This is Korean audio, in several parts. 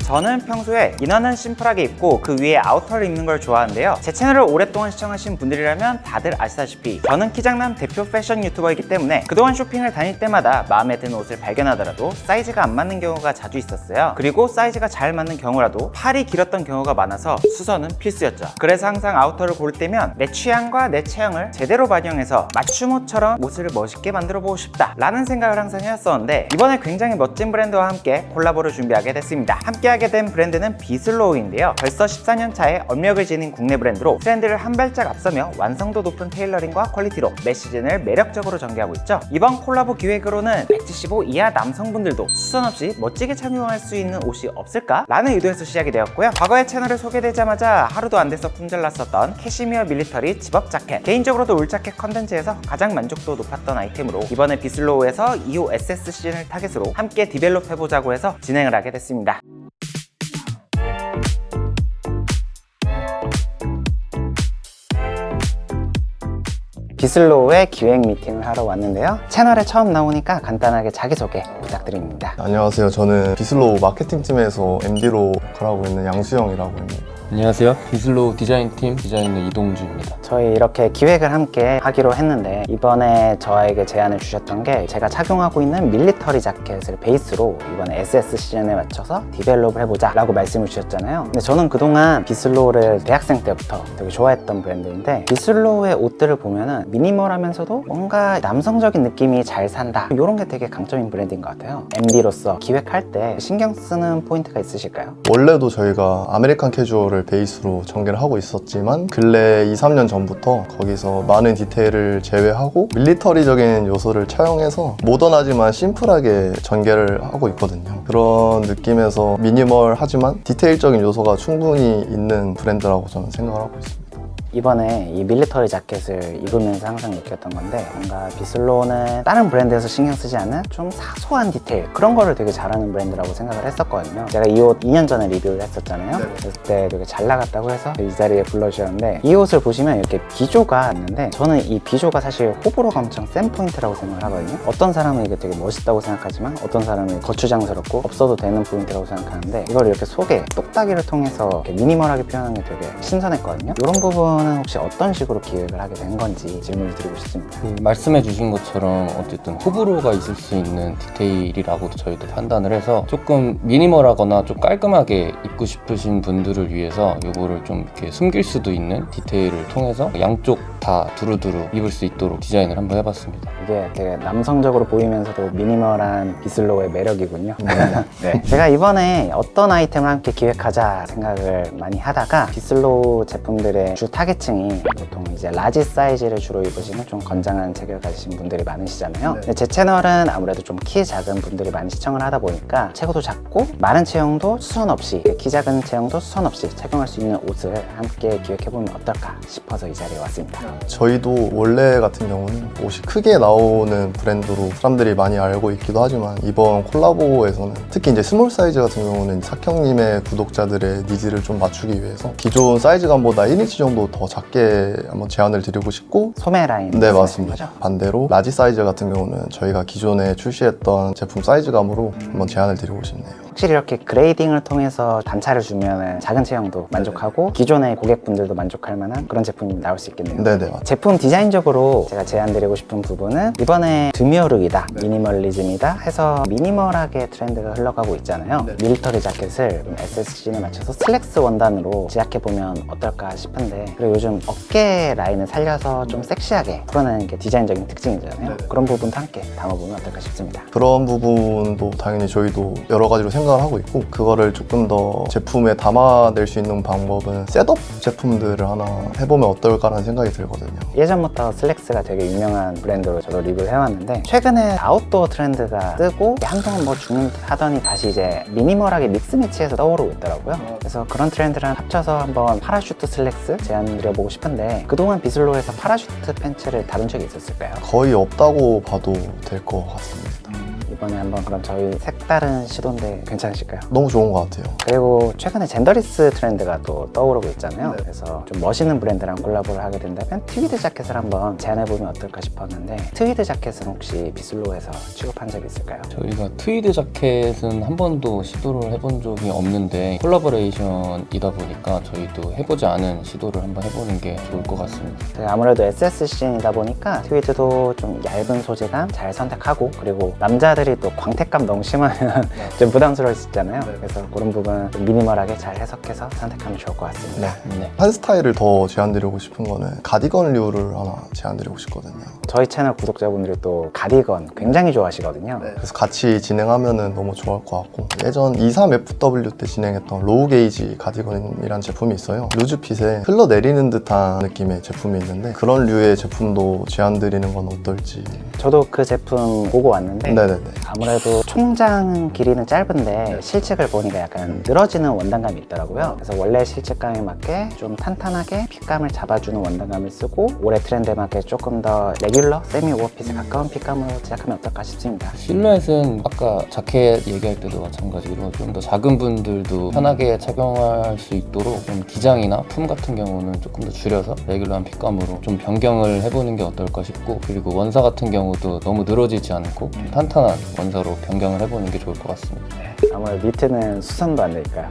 저는 평소에 이너는 심플하게 입고 그 위에 아우터를 입는 걸 좋아하는데요. 제 채널을 오랫동안 시청하신 분들이라면 다들 아시다시피 저는 키장남 대표 패션 유튜버이기 때문에 그동안 쇼핑을 다닐 때마다 마음에 드는 옷을 발견하더라도 사이즈가 안 맞는 경우가 자주 있었어요. 그리고 사이즈가 잘 맞는 경우라도 팔이 길었던 경우가 많아서 수선은 필수였죠. 그래서 항상 아우터를 고를 때면 내 취향과 내 체형을 제대로 반영해서 맞춤옷처럼 옷을 멋있게 만들어 보고 싶다 라는 생각을 항상 해왔었는데, 이번에 굉장히 멋진 브랜드와 함께 콜라보를 준비하게 됐습니다. 함께하게 된 브랜드는 비슬로우인데요. 벌써 14년 차에 업력을 지닌 국내 브랜드로 트렌드를 한 발짝 앞서며 완성도 높은 테일러링과 퀄리티로 매 시즌을 매력적으로 전개하고 있죠. 이번 콜라보 기획으로는 175 이하 남성분들도 수선 없이 멋지게 착용할 수 있는 옷이 없을까? 라는 의도에서 시작이 되었고요. 과거에 채널에 소개되자마자 하루도 안 돼서 품절났었던 캐시미어 밀리터리 집업 자켓, 개인적으로도 울 자켓 컨텐츠에서 가장 만족도 높았던 아이템으로 이번에 비슬로우에서 2호 SS 시즌을 타겟으로 함께 디벨롭 해보자고 해서 진행을 하게 됐습니다. 비슬로우의 기획 미팅을 하러 왔는데요. 채널에 처음 나오니까 간단하게 자기소개 부탁드립니다. 안녕하세요. 저는 비슬로우 마케팅팀에서 MD로 역할하고 있는 양수영이라고 합니다. 안녕하세요. 비슬로우 디자인팀 디자이너 이동주입니다. 저희 이렇게 기획을 함께 하기로 했는데, 이번에 저에게 제안을 주셨던 게 제가 착용하고 있는 밀리터리 자켓을 베이스로 이번에 SS 시즌에 맞춰서 디벨롭을 해보자 라고 말씀을 주셨잖아요. 근데 저는 그동안 비슬로우를 대학생 때부터 되게 좋아했던 브랜드인데, 비슬로우의 옷들을 보면은 미니멀하면서도 뭔가 남성적인 느낌이 잘 산다, 이런 게 되게 강점인 브랜드인 것 같아요. MD로서 기획할 때 신경 쓰는 포인트가 있으실까요? 원래도 저희가 아메리칸 캐주얼을 베이스로 전개를 하고 있었지만 근래 2-3년 전부터 거기서 많은 디테일을 제외하고 밀리터리적인 요소를 차용해서 모던하지만 심플하게 전개를 하고 있거든요. 그런 느낌에서 미니멀하지만 디테일적인 요소가 충분히 있는 브랜드라고 저는 생각을 하고 있습니다. 이번에 이 밀리터리 자켓을 입으면서 항상 느꼈던 건데, 뭔가 비슬로우는 다른 브랜드에서 신경 쓰지 않는 좀 사소한 디테일, 그런 거를 되게 잘하는 브랜드라고 생각을 했었거든요. 제가 이 옷 2년 전에 리뷰를 했었잖아요. 그때 되게 잘 나갔다고 해서 이 자리에 불러주셨는데, 이 옷을 보시면 이렇게 비조가 있는데, 저는 이 비조가 사실 호불호가 엄청 센 포인트라고 생각을 하거든요. 어떤 사람은 이게 되게 멋있다고 생각하지만 어떤 사람은 거추장스럽고 없어도 되는 포인트라고 생각하는데, 이걸 이렇게 속에 똑딱이를 통해서 이렇게 미니멀하게 표현하는 게 되게 신선했거든요. 이런 부분 혹시 어떤 식으로 기획을 하게 된 건지 질문을 드리고 싶습니다. 말씀해 주신 것처럼 어쨌든 호불호가 있을 수 있는 디테일이라고도 저희도 판단을 해서 조금 미니멀하거나 좀 깔끔하게 입고 싶으신 분들을 위해서 이거를 좀 이렇게 숨길 수도 있는 디테일을 통해서 양쪽 다 두루두루 입을 수 있도록 디자인을 한번 해봤습니다. 이게 되게 남성적으로 보이면서도 미니멀한 비슬로우의 매력이군요. 네. 제가 이번에 어떤 아이템을 함께 기획하자 생각을 많이 하다가, 비슬로우 제품들의 주 타겟층이 보통 이제 라지 사이즈를 주로 입으시는 좀 건장한 체격을 가지신 분들이 많으시잖아요. 근데 제 채널은 아무래도 좀 키 작은 분들이 많이 시청을 하다 보니까 체구도 작고 마른 체형도 수선 없이, 키 작은 체형도 수선 없이 착용할 수 있는 옷을 함께 기획해보면 어떨까 싶어서 이 자리에 왔습니다. 저희도 원래 같은 경우는 옷이 크게 나오는 브랜드로 사람들이 많이 알고 있기도 하지만, 이번 콜라보에서는 특히 이제 스몰 사이즈 같은 경우는 삭형님의 구독자들의 니즈를 좀 맞추기 위해서 기존 사이즈감보다 1인치 정도 더 작게 한번 제안을 드리고 싶고, 소매 라인. 네, 맞습니다. 반대로 라지 사이즈 같은 경우는 저희가 기존에 출시했던 제품 사이즈감으로 한번 제안을 드리고 싶네요. 확실히 이렇게 그레이딩을 통해서 단차를 주면 작은 체형도 만족하고 기존의 고객분들도 만족할 만한 그런 제품이 나올 수 있겠네요. 네네, 맞습니다. 제품 디자인적으로 제가 제안드리고 싶은 부분은, 이번에 드뮤얼룩이다, 미니멀리즘이다 해서 미니멀하게 트렌드가 흘러가고 있잖아요. 밀리터리 자켓을 SSC에 맞춰서 슬랙스 원단으로 제작해보면 어떨까 싶은데, 그리고 요즘 어깨 라인을 살려서 좀 섹시하게 풀어내는 게 디자인적인 특징이잖아요. 그런 부분도 함께 담아보면 어떨까 싶습니다. 그런 부분도 당연히 저희도 여러 가지로 생각을 하고 있고, 그거를 조금 더 제품에 담아낼 수 있는 방법은 셋업 제품들을 하나 해보면 어떨까라는 생각이 들거든요. 예전부터 슬랙스가 되게 유명한 브랜드로 저도 리뷰를 해왔는데, 최근에 아웃도어 트렌드가 뜨고 한동안 뭐 죽는 듯 하더니 다시 이제 미니멀하게 믹스 매치해서 떠오르고 있더라고요. 그래서 그런 트렌드랑 합쳐서 한번 파라슈트 슬랙스 제안드려보고 싶은데, 그동안 비슬로우에서 파라슈트 팬츠를 다룬 적이 있었을까요? 거의 없다고 봐도 될 것 같습니다. 이번에 한번 그럼 저희 색다른 시도인데 괜찮으실까요? 너무 좋은 것 같아요. 그리고 최근에 젠더리스 트렌드가 또 떠오르고 있잖아요. 네. 그래서 좀 멋있는 브랜드랑 콜라보를 하게 된다면 트위드 자켓을 한번 제안해보면 어떨까 싶었는데 트위드 자켓은 혹시 비슬로우에서 취급한 적이 있을까요? 저희가 트위드 자켓은 한 번도 시도를 해본 적이 없는데 콜라보레이션이다 보니까 저희도 해보지 않은 시도를 한번 해보는 게 좋을 것 같습니다. 아무래도 SSC이다 보니까 트위드도 좀 얇은 소재감 잘 선택하고 그리고 남자들이 또 광택감 너무 심하면 좀 부담스러울 수 있잖아요. 그래서 그런 부분 좀 미니멀하게 잘 해석해서 선택하면 좋을 것 같습니다. 네. 한 스타일을 더 제안드리고 싶은 거는 가디건류를 하나 제안드리고 싶거든요. 저희 채널 구독자분들이 또 가디건 굉장히 좋아하시거든요. 그래서 같이 진행하면 너무 좋을 것 같고, 예전 23FW 때 진행했던 로우 게이지 가디건이라는 제품이 있어요. 루즈핏에 흘러내리는 듯한 느낌의 제품이 있는데 그런 류의 제품도 제안드리는 건 어떨지. 저도 그 제품 보고 왔는데 네네네. 아무래도 총장 길이는 짧은데 실측을 보니까 약간 늘어지는 원단감이 있더라고요. 그래서 원래 실측감에 맞게 좀 탄탄하게 핏감을 잡아주는 원단감을 쓰고 올해 트렌드에 맞게 조금 더 레귤러, 세미 오버핏에 가까운 핏감으로 제작하면 어떨까 싶습니다. 실루엣은 아까 자켓 얘기할 때도 마찬가지로 좀 더 작은 분들도 편하게 착용할 수 있도록 좀 기장이나 품 같은 경우는 조금 더 줄여서 레귤러한 핏감으로 좀 변경을 해보는 게 어떨까 싶고, 그리고 원사 같은 경우도 너무 늘어지지 않고 좀 탄탄한 원사로 변경을 해보는 게 좋을 것 같습니다. 아무래도 니트는 수선도 안 되니까요.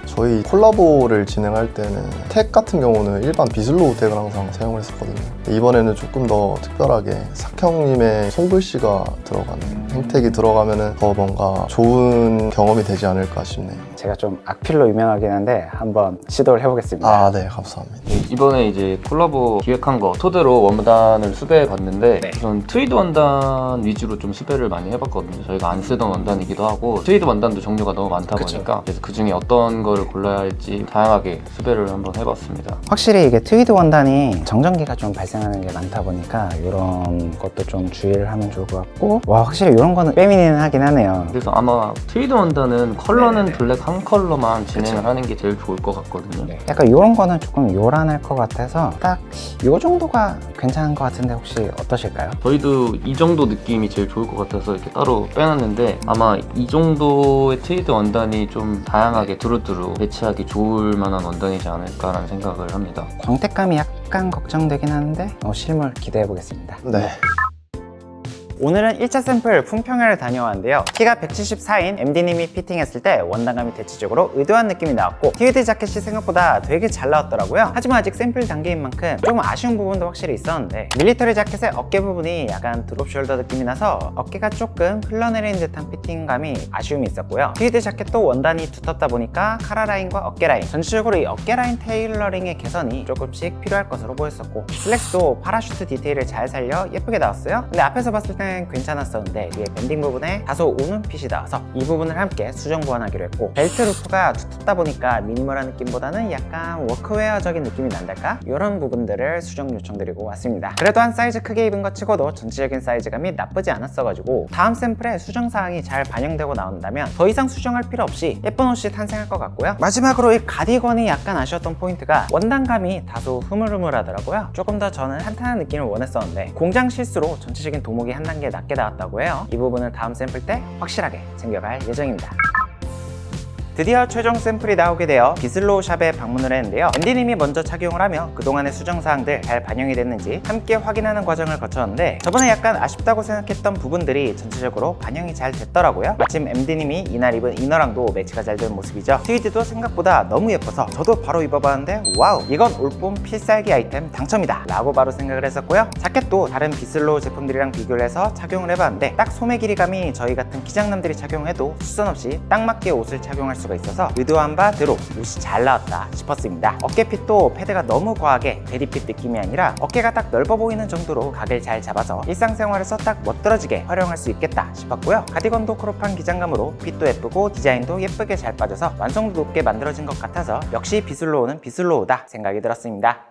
저희 콜라보를 진행할 때는 택 같은 경우는 일반 비슬로우 택을 항상 사용을 했었거든요. 이번에는 조금 더 특별하게 삭형님의 손글씨가 들어가는 행택이 들어가면 더 뭔가 좋은 경험이 되지 않을까 싶네요. 제가 좀 악필로 유명하긴 한데 한번 시도를 해보겠습니다. 아, 네, 감사합니다. 이번에 이제 콜라보 기획한 거 토대로 원단을 수배해 봤는데 네. 우선 트위드 원단 위주로 좀 수배를 많이 해봤거든요. 저희가 안 쓰던 원단이기도 하고 트위드 원단도 종류가 너무 많다 보니까 그래서 그 중에 어떤 거를 골라야 할지 다양하게 수배를 한번 해봤습니다. 확실히 이게 트위드 원단이 정전기가 좀 발생하는 게 많다 보니까 이런 것도 좀 주의를 하면 좋을 것 같고, 와 확실히 이런 거는 페미닌하긴 하네요. 그래서 아마 트위드 원단은 컬러는 블랙 한 컬러만 진행을 하는 게 제일 좋을 것 같거든요. 네. 약간 이런 거는 조금 요란할 것 같아서 딱 이 정도가 괜찮은 것 같은데 혹시 어떠실까요? 저희도 이 정도 느낌이 제일 좋을 것 같아서 이렇게 따로 빼놨는데 아마 이 정도의 트위드 원단이 좀 다양하게 두루두루 매치하기 좋을 만한 원단이지 않을까라는 생각을 합니다. 광택감이 약간 걱정되긴 하는데 실물 기대해 보겠습니다. 네. 오늘은 1차 샘플 품평회를 다녀왔는데요. 키가 174인 MD님이 피팅했을 때 원단감이 대체적으로 의도한 느낌이 나왔고 트위드 자켓이 생각보다 되게 잘 나왔더라고요. 하지만 아직 샘플 단계인 만큼 조금 아쉬운 부분도 확실히 있었는데 밀리터리 자켓의 어깨 부분이 약간 드롭 숄더 느낌이 나서 어깨가 조금 흘러내리는 듯한 피팅감이 아쉬움이 있었고요. 트위드 자켓도 원단이 두텁다 보니까 카라 라인과 어깨 라인, 전체적으로 이 어깨 라인 테일러링의 개선이 조금씩 필요할 것으로 보였었고 슬랙스도 파라슈트 디테일을 잘 살려 예쁘게 나왔어요. 근데 앞에서 봤을 때 괜찮았었는데 이게 밴딩 부분에 다소 우는 핏이 나와서 이 부분을 함께 수정 보완하기로 했고, 벨트 루프가 두텁다 보니까 미니멀한 느낌보다는 약간 워크웨어적인 느낌이 난달까? 이런 부분들을 수정 요청드리고 왔습니다. 그래도 한 사이즈 크게 입은 것 치고도 전체적인 사이즈감이 나쁘지 않았어가지고 다음 샘플에 수정 사항이 잘 반영되고 나온다면 더 이상 수정할 필요 없이 예쁜 옷이 탄생할 것 같고요. 마지막으로 이 가디건이 약간 아쉬웠던 포인트가 원단감이 다소 흐물흐물하더라고요. 조금 더 저는 탄탄한 느낌을 원했었는데 공장 실수로 전체적인 도목이 한 단계 낮게 나왔다고 해요. 이 부분을 다음 샘플 때 확실하게 챙겨갈 예정입니다. 드디어 최종 샘플이 나오게 되어 비슬로우 샵에 방문을 했는데요. 앤디님이 먼저 착용을 하며 그동안의 수정사항들 잘 반영이 됐는지 함께 확인하는 과정을 거쳤는데 저번에 약간 아쉽다고 생각했던 부분들이 전체적으로 반영이 잘 됐더라고요. 마침 앤디님이 이날 입은 이너랑도 매치가 잘 된 모습이죠. 트위드도 생각보다 너무 예뻐서 저도 바로 입어봤는데 와우, 이건 올봄 필살기 아이템 당첨이다 라고 바로 생각을 했었고요. 자켓도 다른 비슬로우 제품들이랑 비교를 해서 착용을 해봤는데 딱 소매 길이감이 저희 같은 기장남들이 착용해도 수선 없이 딱 맞게 옷을 착용할 수 있어서 의도한 바대로 옷이 잘 나왔다 싶었습니다. 어깨핏도 패드가 너무 과하게 베리핏 느낌이 아니라 어깨가 딱 넓어 보이는 정도로 각을 잘 잡아서 일상생활에서 딱 멋들어지게 활용할 수 있겠다 싶었고요. 가디건도 크롭한 기장감으로 핏도 예쁘고 디자인도 예쁘게 잘 빠져서 완성도 높게 만들어진 것 같아서 역시 비슬로우는 비슬로우다 생각이 들었습니다.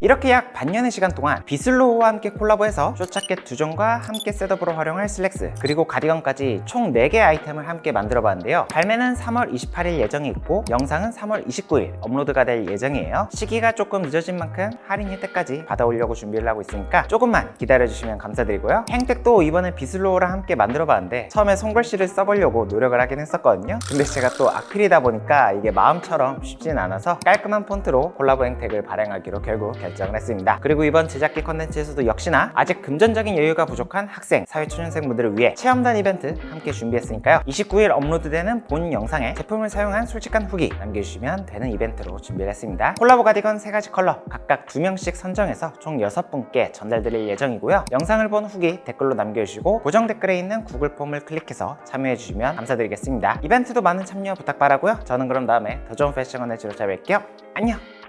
이렇게 약 반년의 시간 동안 비슬로우와 함께 콜라보해서 숏자켓 2종과 함께 셋업으로 활용할 슬랙스, 그리고 가디건까지 총 4개 아이템을 함께 만들어 봤는데요. 발매는 3월 28일 예정이 있고 영상은 3월 29일 업로드가 될 예정이에요. 시기가 조금 늦어진 만큼 할인 혜택까지 받아오려고 준비를 하고 있으니까 조금만 기다려주시면 감사드리고요. 행택도 이번에 비슬로우랑 함께 만들어 봤는데 처음에 손글씨를 써보려고 노력을 하긴 했었거든요. 근데 제가 또 악필이다 보니까 이게 마음처럼 쉽진 않아서 깔끔한 폰트로 콜라보 행택을 발행하기로 결국 결정을 했습니다. 그리고 이번 제작기 컨텐츠에서도 역시나 아직 금전적인 여유가 부족한 학생, 사회초년생분들을 위해 체험단 이벤트 함께 준비했으니까요. 29일 업로드되는 본 영상에 제품을 사용한 솔직한 후기 남겨주시면 되는 이벤트로 준비를 했습니다. 콜라보 가디건 3가지 컬러 각각 2명씩 선정해서 총 6분께 전달드릴 예정이고요. 영상을 본 후기 댓글로 남겨주시고 고정 댓글에 있는 구글 폼을 클릭해서 참여해주시면 감사드리겠습니다. 이벤트도 많은 참여 부탁 바라고요. 저는 그럼 다음에 더 좋은 패션 컨텐츠로 찾아뵐게요. 안녕!